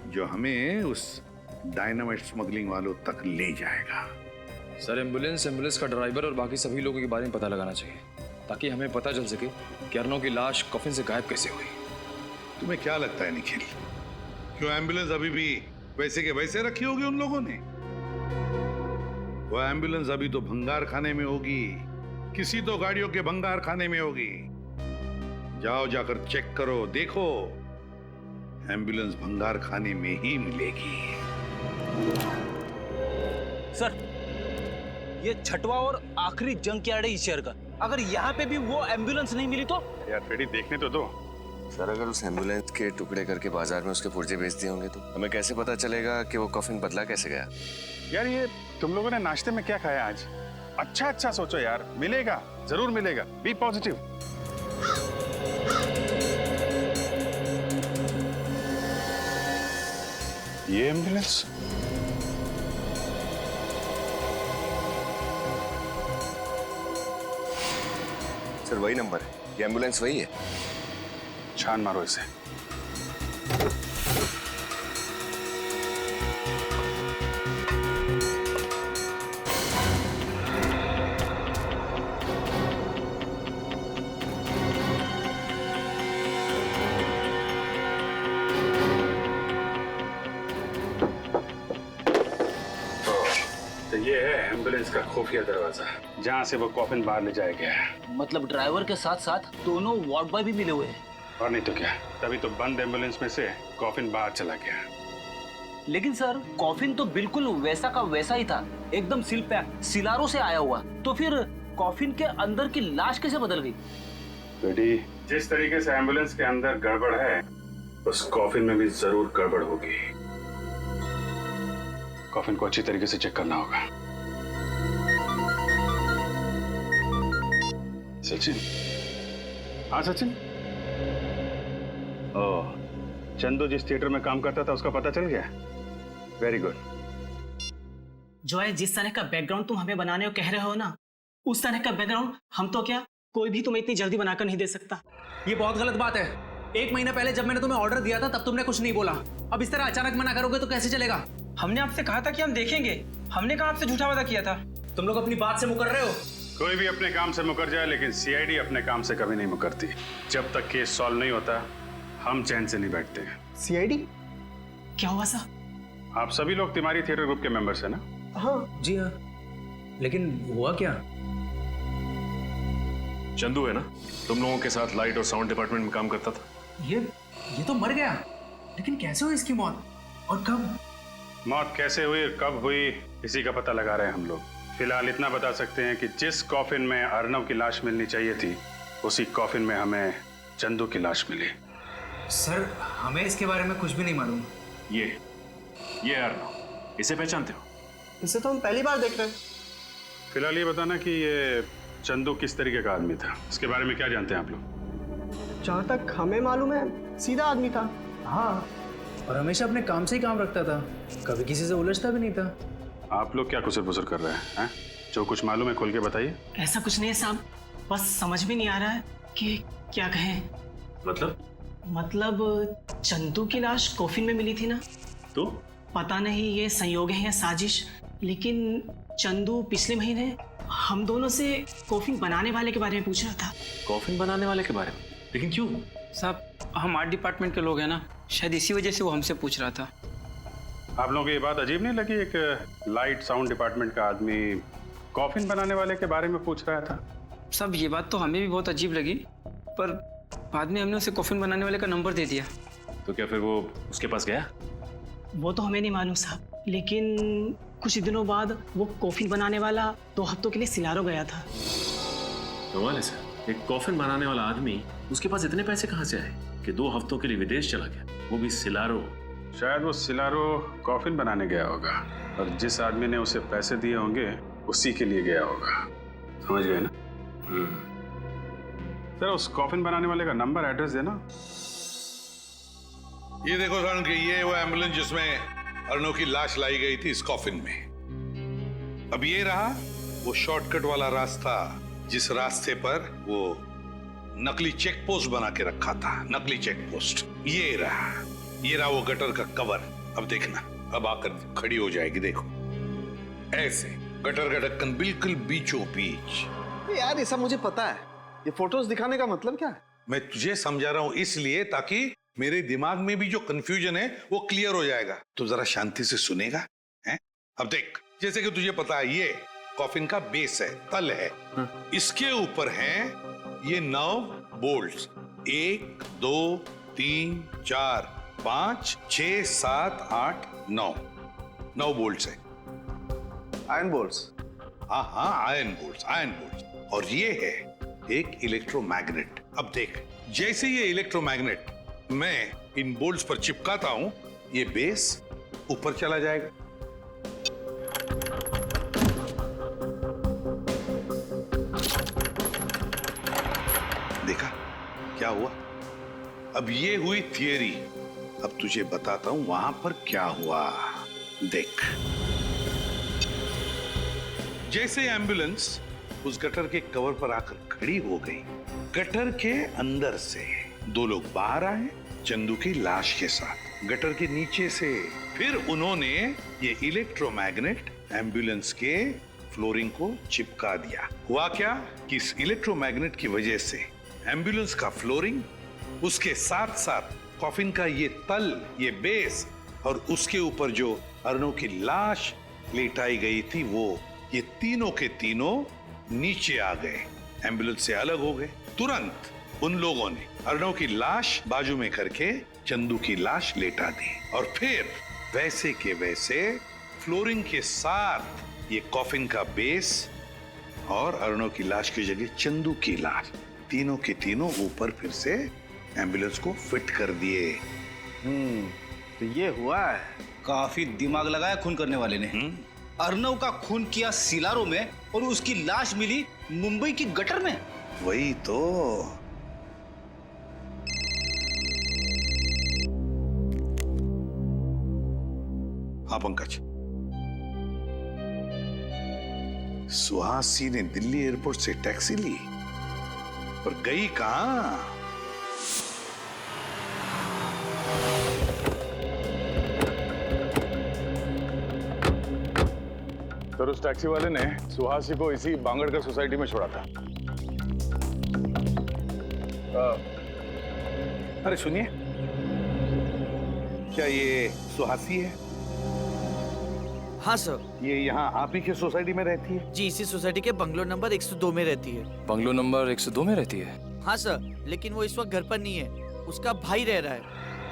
जो हमें उस डायनामाइट स्मगलिंग वालों तक ले जाएगा। सर, एम्बुलेंस का ड्राइवर और बाकी सभी लोगों के बारे में पता लगाना चाहिए ताकि हमें पता चल सके कि अर्नव की लाश कफिन से गायब कैसे हुई। तुम्हें क्या लगता है निखिल, क्यों एम्बुलेंस अभी भी वैसे के वैसे रखी होगी उन लोगों ने? वो एम्बुलेंस अभी तो भंगार खाने में होगी, किसी तो गाड़ियों के भंगार खाने में होगी। जाओ, जाकर चेक करो, देखो एम्बुलेंस भंगार खाने में ही मिलेगी। सर, ये छठवां और आखिरी जंग यार्ड है इस शहर का। अगर यहाँ पे भी वो एम्बुलेंस नहीं मिली तो? यार फ्रेडी, देखने तो दो। सर, अगर उस एम्बुलेंस के टुकड़े करके बाजार में उसके पुर्जे बेच दिए होंगे तो हमें कैसे पता चलेगा कि वो कफिन बदला कैसे गया? यार, ये तुम लोगों ने नाश्ते में क्या खाया आज? अच्छा सोचो यार, मिलेगा, जरूर मिलेगा। Be positive. ये एम्बुलेंस सर, वही नंबर है, ये एम्बुलेंस वही है। छान मारो इसे। तो ये है एम्बुलेंस का खुफिया दरवाजा, जहाँ से वो कॉफिन बाहर ले जाया गया है। मतलब ड्राइवर के साथ साथ दोनों वार्ड बॉय भी मिले हुए हैं। और नहीं तो क्या, तभी तो बंद एम्बुलेंस में से कॉफिन बाहर चला गया। लेकिन सर कॉफिन तो बिल्कुल वैसा का वैसा ही था, एकदम सील पैक, सिलारो से आया हुआ। तो फिर कॉफिन के अंदर की लाश कैसे बदल गई? बेटी, जिस तरीके से एम्बुलेंस के अंदर गड़बड़ है उस कॉफिन में भी जरूर गड़बड़ होगी। कॉफिन को अच्छी तरीके से चेक करना होगा। सचिन। हाँ सचिन। ओह, चंदू जिस थिएटर में काम करता था उसका पता चल गया? Very good. जो है जिस तरह का बैकग्राउंड तुम हमें बनाने को कह रहे हो ना, उस तरह का बैकग्राउंड हम तो क्या कोई भी तुम्हें इतनी जल्दी बनाकर नहीं दे सकता। ये बहुत गलत बात है। 1 महीना पहले जब मैंने तुम्हें ऑर्डर दिया था तब तुमने कुछ नहीं बोला। अब इस तरह अचानक मना करोगे तो कैसे चलेगा? हमने आपसे कहा था कि हम देखेंगे। हमने कहा आपसे झूठा वादा किया था। तुम लोग अपनी बात से मुकर रहे हो। कोई भी अपने काम से मुकर जाए, लेकिन सीआईडी अपने काम से कभी नहीं मुकरती। जब तक केस सॉल्व नहीं होता हम चैन से नहीं बैठते हैं। सीआईडी? क्या हुआ साहब? आप सभी लोग तिमारी थिएटर ग्रुप के मेंबर्स हैं ना? हाँ जी हाँ। लेकिन हुआ क्या? चंदू है ना, तुम लोगों के साथ लाइट और साउंड डिपार्टमेंट में काम करता था। ये तो मर गया, लेकिन कैसे हुई इसकी मौत और कब? मौत कैसे हुई और कब हुई इसी का पता लगा रहे हैं हम लोग। फिलहाल इतना बता सकते हैं कि जिस कॉफिन में अर्नव की लाश मिलनी चाहिए थी उसी कॉफिन में हमें चंदू की लाश मिली। सर हमें इसके बारे में कुछ भी नहीं मालूम। ये अर्नव, इसे पहचानते हो? इसे तो हम पहली बार देख रहे हैं। फिलहाल ये बताना कि ये चंदू किस तरीके का आदमी था, इसके बारे में क्या जानते हैं आप लोग? जहाँ तक हमें मालूम है सीधा आदमी था। हाँ, और हमेशा अपने काम से ही काम रखता था, कभी किसी से उलझता भी नहीं था। आप लोग क्या कुसर पुसर कर रहे हैं? जो कुछ मालूम है खोल के बताइए। ऐसा कुछ नहीं है साहब, बस समझ में नहीं आ रहा है कि क्या कहें। मतलब चंदू की लाश कॉफिन में मिली थी ना, तो पता नहीं ये संयोग है या साजिश, लेकिन चंदू पिछले महीने हम दोनों से कॉफिन बनाने वाले के बारे में पूछ रहा था। कॉफिन बनाने वाले के बारे में? लेकिन क्यों? साहब हम आर्ट डिपार्टमेंट के लोग हैं ना, शायद इसी वजह से वो हमसे पूछ रहा था। आप लोगों को ये बात अजीब नहीं लगी, एक लाइट साउंड डिपार्टमेंट का आदमी कॉफिन बनाने वाले के बारे में पूछ रहा था? साहब ये बात तो हमें भी बहुत अजीब लगी, पर बाद में हमने उसे कॉफिन बनाने वाले का नंबर दे दिया। तो क्या फिर वो उसके पास गया? वो तो हमें नहीं मालूम साहब, लेकिन कुछ दिनों बाद वो कॉफिन बनाने वाला 2 हफ्तों के लिए सिलारो गया था। कमाल है सर, एक कॉफिन बनाने वाला आदमी, उसके पास इतने पैसे कहाँ से आए कि 2 हफ्तों के लिए विदेश चला गया, वो भी सिलारो? शायद वो सिलारो कॉफिन बनाने गया होगा और जिस आदमी ने उसे पैसे दिए होंगे उसी के लिए गया होगा। समझ गए ना? सर उस कॉफिन बनाने वाले का नंबर एड्रेस देना। ये देखो सारुण कि ये वो एम्बुलेंस जिसमें अर्नव की लाश लाई गई थी इस कॉफिन में। अब ये रहा वो शॉर्टकट वाला रास्ता जिस रास्ते पर वो नकली चेक पोस्ट बना के रखा था, नकली चेक पोस्ट। ये रहा वो गटर का कवर। अब देखना, अब आकर खड़ी हो जाएगी, देखो ऐसे गटर का ढक्कन बिल्कुल बीचों बीच। यार ये सब मुझे पता है, ये फोटोज दिखाने का मतलब क्या है? मैं तुझे समझा रहा हूं इसलिए ताकि मेरे दिमाग में भी जो कंफ्यूजन है वो क्लियर हो जाएगा। तो जरा शांति से सुनेगा हैं? अब देख, जैसे कि तुझे पता है ये कॉफिन का बेस है, तल है। इसके ऊपर हैं ये 9 बोल्ट्स। 1 2 3 4 5 6 7 8 9 बोल्ट्स है। Iron bolts? हाँ आयरन बोल्ट्स। और ये है एक इलेक्ट्रोमैग्नेट। अब देख, जैसे ये इलेक्ट्रोमैग्नेट मैं इन बोल्ट्स पर चिपकाता हूं, ये बेस ऊपर चला जाएगा। देखा क्या हुआ? अब ये हुई थियरी, अब तुझे बताता हूं वहां पर क्या हुआ। देख, जैसे एम्बुलेंस उस गटर के कवर पर आकर खड़ी हो गई, गटर के अंदर से 2 लोग बाहर आए चंदू की लाश के साथ गटर के नीचे से। फिर उन्होंने ये इलेक्ट्रोमैग्नेट एम्बुलेंस के फ्लोरिंग को चिपका दिया। हुआ क्या कि इस इलेक्ट्रोमैग्नेट की वजह से एम्बुलेंस का फ्लोरिंग, उसके साथ साथ कॉफिन का ये तल, ये बेस और उसके ऊपर जो अर्नव की लाश लेटाई गई थी वो, ये तीनों के तीनों नीचे आ गए, एम्बुलेंस से अलग हो गए। तुरंत उन लोगों ने अर्नव की लाश बाजू में करके चंदू की लाश लेटा दी और फिर वैसे के वैसे फ्लोरिंग के साथ ये कॉफिन का बेस और अर्णव की लाश की जगह चंदू की लाश, तीनों के तीनों ऊपर फिर से एम्बुलेंस को फिट कर दिए। तो ये हुआ है। काफी दिमाग लगाया खून करने वाले ने। अर्णव का खून किया सिलारो में और उसकी लाश मिली मुंबई की गटर में। वही तो। हाँ पंकज, सुहासी ने दिल्ली एयरपोर्ट से टैक्सी ली, पर गई कहां? सर, उस टैक्सी वाले ने सुहासी को इसी बांगड़कर सोसाइटी में छोड़ा था। अरे सुनिए, क्या ये सुहासी है? हाँ सर। ये यहाँ आप ही के सोसाइटी में रहती है? जी, इसी सोसाइटी के बंगलो नंबर 102 में रहती है। बंगलो नंबर 102 में रहती है? हाँ सर, लेकिन वो इस वक्त घर पर नहीं है, उसका भाई रह रहा है।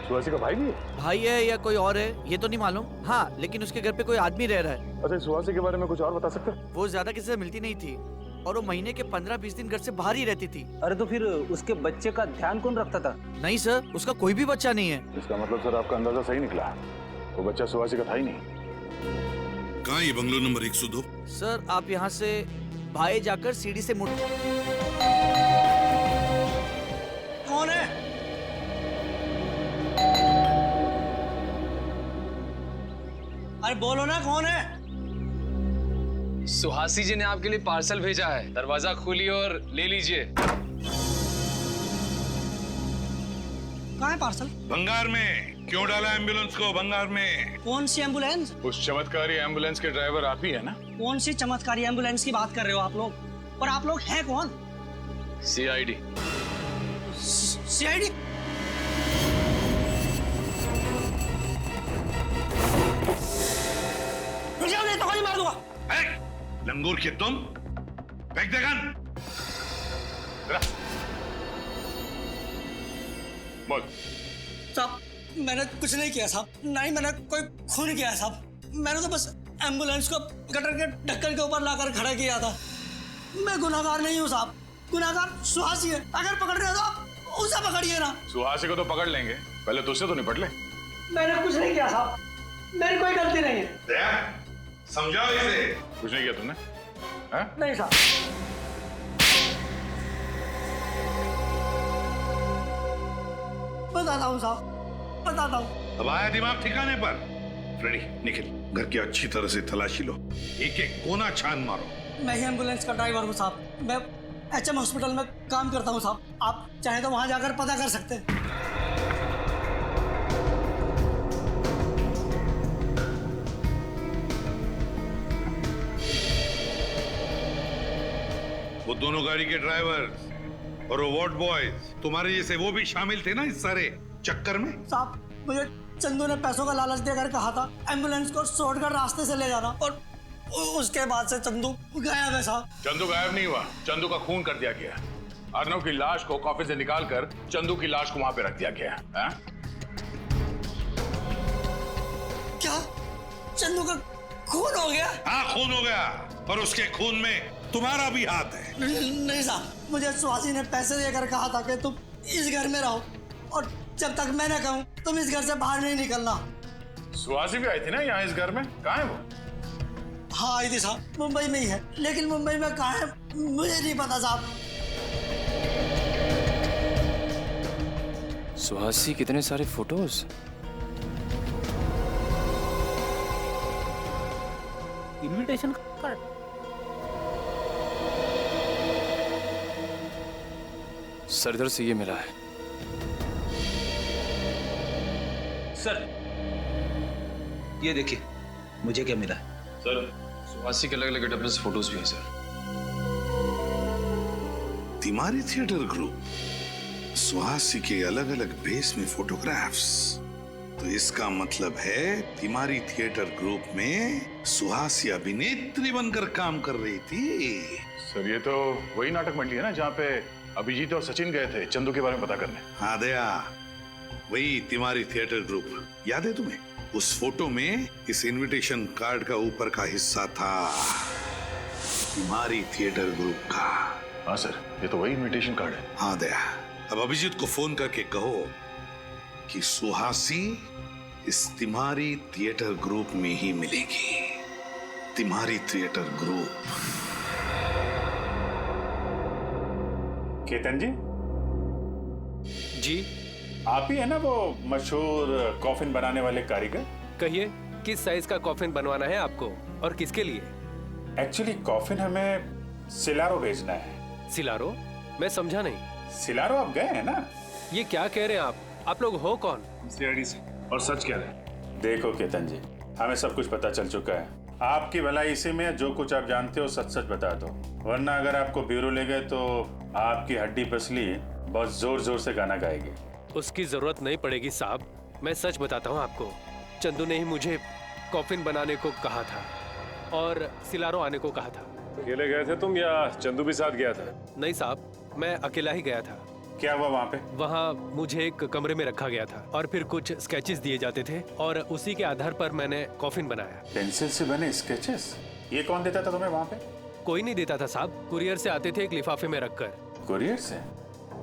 सुहासी का भाई भी है? भाई है या कोई और है ये तो नहीं मालूम। हाँ, लेकिन उसके घर पे कोई आदमी रह रहा है। अच्छा, सुहासी के बारे में कुछ और बता सकते? वो ज्यादा किसी से मिलती नहीं थी और वो महीने के 15-20 दिन घर से बाहर ही रहती थी। अरे तो फिर उसके बच्चे का ध्यान कौन रखता था? नहीं सर, उसका कोई भी बच्चा नहीं है। इसका मतलब सर आपका अंदाजा सही निकला, वो बच्चा सुहासी का था ही नहीं। कहाँ ये बंगलो नंबर 102? सर, आप यहाँ से भाई जाकर सीढ़ी से मुड़। कौन है? अरे बोलो ना, कौन है? सुहासी जी ने आपके लिए पार्सल भेजा है, दरवाजा खोलिए और ले लीजिए। कहाँ है पार्सल? बंगार में। क्यों डाला एम्बुलेंस को बंगार में? कौन सी एम्बुलेंस? उस चमत्कारी एम्बुलेंस के ड्राइवर आप ही है ना? कौन सी चमत्कारी एम्बुलेंस की बात कर रहे हो आप लोग? और आप लोग हैं कौन? CID। CID? नहीं तो गोली मार दूंगा। लंगूर के तुम, फेंक दे गन। बोल। साहब, मैंने कुछ नहीं किया साहब, नहीं मैंने कोई खून किया साहब। मैंने तो बस एम्बुलेंस को गटर के ढक्कन के ऊपर लाकर खड़ा किया था। मैं गुनाहगार नहीं हूँ साहब, गुनाहगार सुहासी है। अगर पकड़ रहे हो तो आप उसे पकड़िए ना। सुहासी को तो पकड़ लेंगे, पहले तुझसे तो निपट ले। मैंने कुछ नहीं किया साहब, मेरी कोई गलती नहीं है। समझाओ इसे। कुछ नहीं किया तुमने? नहीं साहब। बताता हूँ साहब, बताता हूँ। अब आया दिमाग ठिकाने पर? फ्रेडी, निखिल, घर की अच्छी तरह से तलाशी लो, एक एक कोना छान मारो। मैं ही एम्बुलेंस का ड्राइवर हूँ साहब, मैं HM हॉस्पिटल में काम करता हूँ साहब। आप चाहें तो वहाँ जाकर पता कर सकते हैं। वो दोनों गाड़ी के ड्राइवर और वो वार्ड बॉयज तुम्हारे जैसे वो भी शामिल थे ना इस सारे चक्कर में? साहब, मुझे चंदू ने पैसों का लालच देकर कहा था एम्बुलेंस को शॉर्टकट रास्ते से ले जाना, और उसके बाद से चंदू गायब है साहब। चंदू गायब नहीं हुआ, चंदू का खून कर दिया गया। अर्णव की लाश को कॉफी से निकालकर चंदू की लाश को वहां पे रख दिया गया है। क्या चंदू का खून हो गया? हाँ, खून हो गया, और उसके खून में तुम्हारा भी हाथ है। नहीं साहब, मुझे सुहासी ने पैसे देकर कहा था कि तुम इस घर में रहो, और जब तक मैं न कहूं तुम इस घर से बाहर नहीं निकलना। सुहासी भी आई थी ना यहाँ इस घर में, कहाँ है वो? हाँ आई थी साहब, मुंबई में ही है, लेकिन मुंबई में कहाँ है मुझे नहीं पता साहब। सुहासी, कितने सारे फोटोज। Invitation card. सर, इधर से ये मिला है। सर, ये देखिए मुझे क्या मिला है। सर, सुहासी के अलग अलग गेटअप से फोटोज भी हैं सर। तिमारी थिएटर ग्रुप, सुहासी के अलग अलग बेस में फोटोग्राफ्स। तो इसका मतलब है तिमारी थिएटर ग्रुप में सुहासी अभिनेत्री बनकर काम कर रही थी। सर, ये तो वही नाटक मंडली है ना जहाँ पे अभिजीत और सचिन गए थे चंदू के बारे में पता करने। हाँ दया, वही तिमारी थिएटर ग्रुप, याद है तुम्हें? उस फोटो में इस इनविटेशन कार्ड का ऊपर का हिस्सा था तिमारी थिएटर ग्रुप का। हाँ सर, ये तो वही इनविटेशन कार्ड है। हाँ दया, अब अभिजीत को फोन करके कहो कि सुहासी इस तिमारी थिएटर ग्रुप में ही मिलेगी। तिमारी थिएटर ग्रुप। केतन जी जी, आप ही है ना वो मशहूर कॉफिन बनाने वाले कारीगर? कहिए किस साइज का कॉफिन बनवाना है आपको और किसके लिए? एक्चुअली कॉफिन हमें सिलारो भेजना है। सिलारो? मैं समझा नहीं। सिलारो आप गए हैं ना? ये क्या कह रहे हैं आप लोग हो कौन? सीआईडी से। और सच कह रहे हैं। देखो केतन जी, हमें सब कुछ पता चल चुका है। आपकी भलाई इसी में, जो कुछ आप जानते हो सच सच बता दो, वरना अगर आपको ब्यूरो ले गए तो आपकी हड्डी पसली बहुत जोर जोर से गाना गाएगी। उसकी जरूरत नहीं पड़ेगी साहब, मैं सच बताता हूँ आपको। चंदू ने ही मुझे कॉफिन बनाने को कहा था और सिलारो आने को कहा था। अकेले गए थे तुम या चंदू भी साथ गया था? नहीं साहब, मैं अकेला ही गया था। क्या हुआ वहाँ पे? वहाँ मुझे एक कमरे में रखा गया था और फिर कुछ स्केचेस दिए जाते थे और उसी के आधार पर मैंने कॉफिन बनाया। पेंसिल से बने स्केचेस? ये कौन देता था तुम्हें वहाँ पे? कोई नहीं देता था साहब, कुरियर से आते थे एक लिफाफे में रखकर। कुरियर से?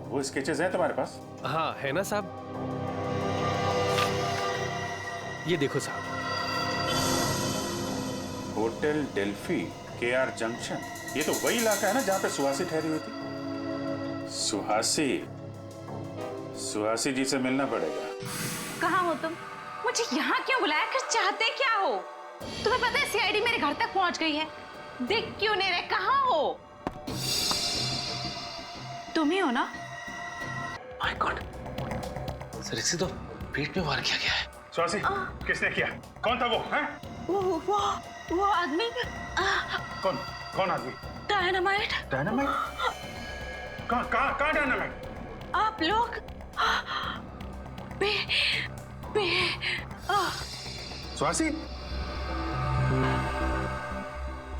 वो स्केचेस हैं तुम्हारे पास? हाँ है ना साहब, ये देखो साहब। होटल डेल्फी, केआर जंक्शन, ये तो वही इलाका है ना जहाँ पे सुहासी ठहरी हुई थी। सुहासी जी से मिलना पड़ेगा। कहाँ हो तुम? मुझे यहाँ क्यों बुलाया कर? चाहते क्या हो? तुम्हें पता है सीआईडी मेरे घर तक पहुँच गई है। दिख क्यों नहीं रहे? कहाँ हो? तुम ही हो ना? माय गॉड, सर इसे तो पेट में वार किया गया है। सुहासी, किसने किया? कौन था वो? हैं? वो आदमी। कौन आदमी? डायनामाइट। डायनामाइट? कहाँ डायनामाइट? आप लोग सुहासी?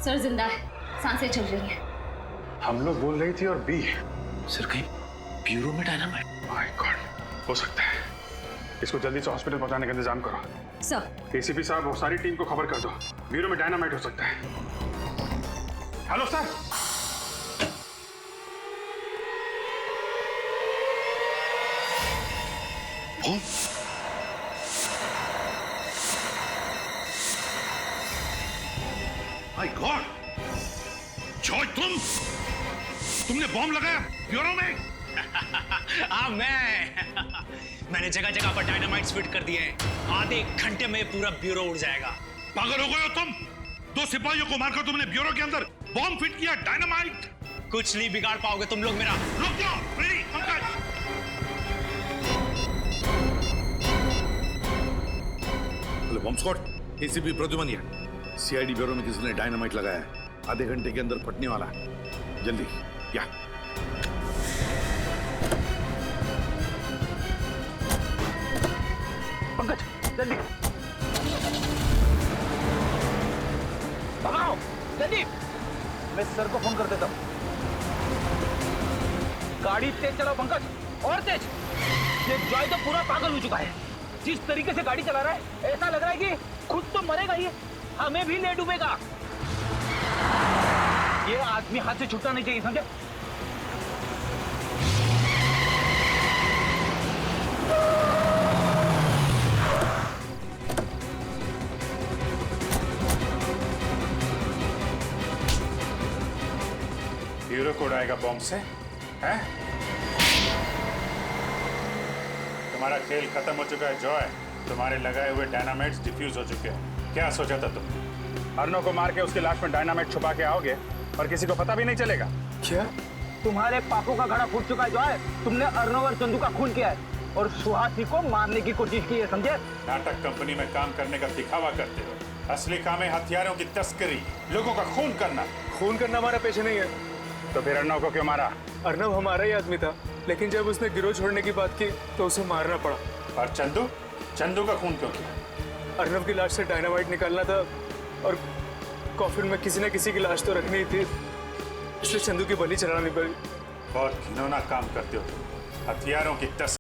सर जिंदा है, सांसें चल रही हैं। हम लोग बोल रही थी और बी। सर कहीं ब्यूरो में डायनामाइट? माय गॉड, हो सकता है। इसको जल्दी से हॉस्पिटल पहुंचाने का इंतजाम करो। सर। एसीपी साहब और सारी टीम को खबर कर दो, ब्यूरो में डायनामाइट हो सकता है। Hello sir. My God, George तुमने बॉम्ब लगाया ब्यूरो में? हाँ मैंने जगह जगह पर डायनामाइट्स फिट कर दिए हैं। आधे घंटे में पूरा ब्यूरो उड़ जाएगा। पागल हो गए हो तुम? 2 सिपाहियों को मारकर तुमने ब्यूरो के अंदर बॉम्ब फिट किया, डायनामाइट। कुछ नहीं बिगाड़ पाओगे तुम लोग मेरा। रुक जाओ, ready Pankaj. Hello bomb squad, ACP Pradyuman. CID bureau में किसी ने डायनामाइट लगाया है, आधे घंटे के अंदर फटने वाला है। जल्दी या पंकज, जल्दी भगाओ, जल्दी। मैं सर को फोन कर देता हूँ। गाड़ी तेज चलाओ पंकज, और तेज। ये जॉय तो पूरा पागल हो चुका है। जिस तरीके से गाड़ी चला रहा है ऐसा लग रहा है कि खुद तो मरेगा ही, हमें भी ले डूबेगा। ये आदमी हाथ से छूटना नहीं चाहिए, समझे? ब्यूरो कोड आएगा बॉम्ब से, हैं? तुम्हारा खेल खत्म हो चुका है जॉय। तुम्हारे लगाए हुए डायनामाइट्स डिफ्यूज हो चुके हैं। क्या सोचा था तुम? अर्नव को मार के उसकी लाश में डायनामाइट छुपा के आओगे और किसी को पता भी नहीं चलेगा। क्या? तुम्हारे पापों का घड़ा फूट चुका है जॉय। तुमने अर्नव और चंदू का खून किया है और सुहासी को मारने की कोशिश की है, समझे? नाटक कंपनी में काम करने का दिखावा करते हो। असली काम है हथियारों की तस्करी, लोगों का खून करना। खून करना हमारा पेशा नहीं है। तो फिर अर्नव को क्यों मारा? अर्नव हमारा ही आदमी था, लेकिन जब उसने गिरोह छोड़ने की बात की तो उसे मारना पड़ा। और चंदू का खून क्यों किया? अर्नव की लाश से डायनामाइट निकालना था और कॉफिन में किसी न किसी की लाश तो रखनी थी, इसलिए चंदू की बलि चढ़ानी पड़ी। बहुत घिनौना काम करते हो, हथियारों की तस्करी।